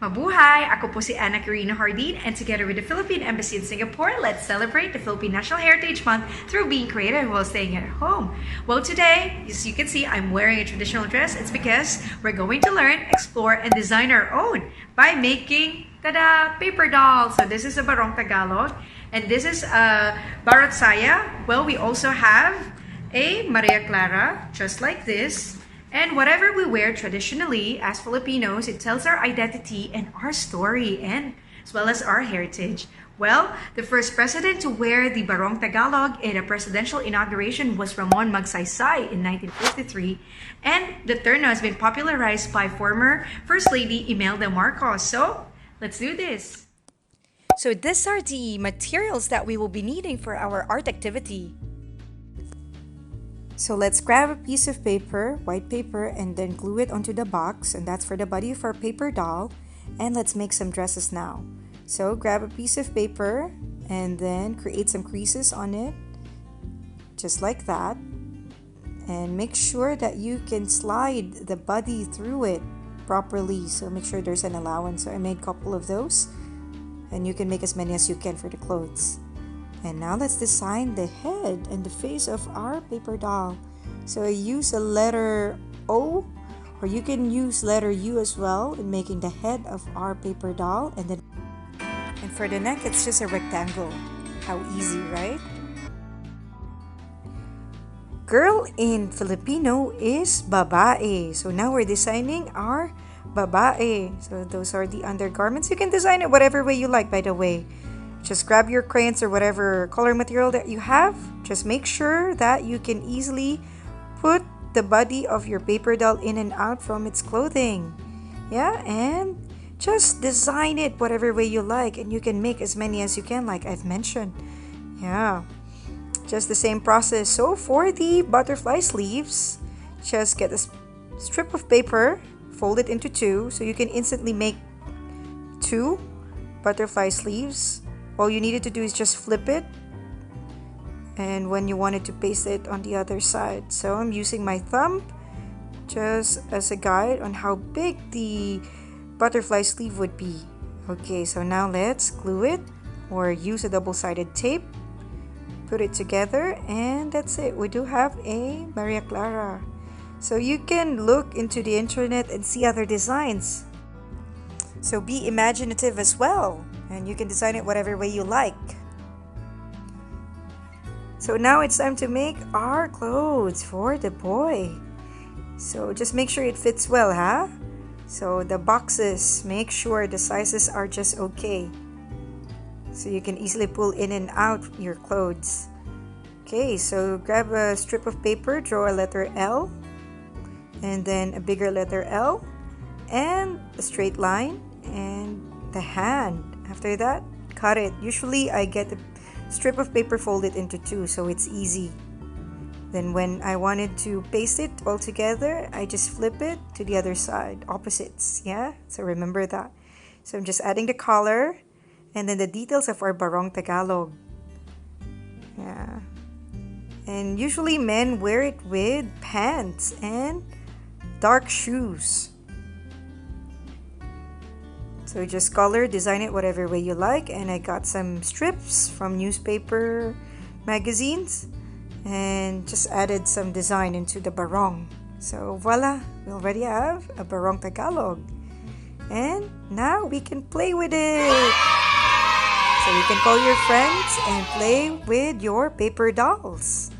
Mabuhay! Ako po si Ana Karina Hardin, and together with the Philippine Embassy in Singapore, let's celebrate the Philippine National Heritage Month through being creative while staying at home. Well, today, as you can see, I'm wearing a traditional dress. It's because we're going to learn, explore, and design our own by making, tada, paper dolls. So this is a Barong Tagalog, and this is a Barot Saya. Well, we also have a Maria Clara, just like this. And whatever we wear traditionally as Filipinos, it tells our identity and our story, and as well as our heritage. Well, the first president to wear the Barong Tagalog in a presidential inauguration was Ramon Magsaysay in 1953, and the terno has been popularized by former First Lady Imelda Marcos. So, let's do this. So these are the materials that we will be needing for our art activity. So let's grab a piece of paper, white paper, and then glue it onto the box, and that's for the body of our paper doll. And let's make some dresses now. So grab a piece of paper and then create some creases on it, just like that. And make sure that you can slide the body through it properly, so make sure there's an allowance. So I made a couple of those, and you can make as many as you can for the clothes. And now let's design the head and the face of our paper doll. So I use a letter O, or you can use letter U as well in making the head of our paper doll. And for the neck, it's just a rectangle. How easy, right? Girl in Filipino is babae. So now we're designing our babae. So those are the undergarments. You can design it whatever way you like, by the way. Just grab your crayons or whatever color material that you have. Just make sure that you can easily put the body of your paper doll in and out from its clothing. Yeah, and just design it whatever way you like, and you can make as many as you can, like I've mentioned. Yeah, just the same process. So for the butterfly sleeves, just get a strip of paper, fold it into two, so you can instantly make two butterfly sleeves. All you needed to do is just flip it, and when you wanted to paste it on the other side. So I'm using my thumb just as a guide on how big the butterfly sleeve would be. Okay, so now let's glue it or use a double-sided tape. Put it together, and that's it. We do have a Maria Clara. So you can look into the internet and see other designs. So be imaginative as well, and you can design it whatever way you like. So now it's time to make our clothes for the boy. So just make sure it fits well, huh? So the boxes, make sure the sizes are just okay, so you can easily pull in and out your clothes. Okay, so grab a strip of paper, draw a letter L, and then a bigger letter L, and a straight line, and the hand. After that, cut it. Usually I get a strip of paper folded into two, so it's easy. Then when I wanted to paste it all together, I just flip it to the other side, opposites. Yeah, so remember that. So I'm just adding the color and then the details of our Barong Tagalog. Yeah, and usually men wear it with pants and dark shoes. So just color, design it whatever way you like. And I got some strips from newspaper magazines and just added some design into the barong. So voila, we already have a Barong Tagalog. And now we can play with it. So you can call your friends and play with your paper dolls.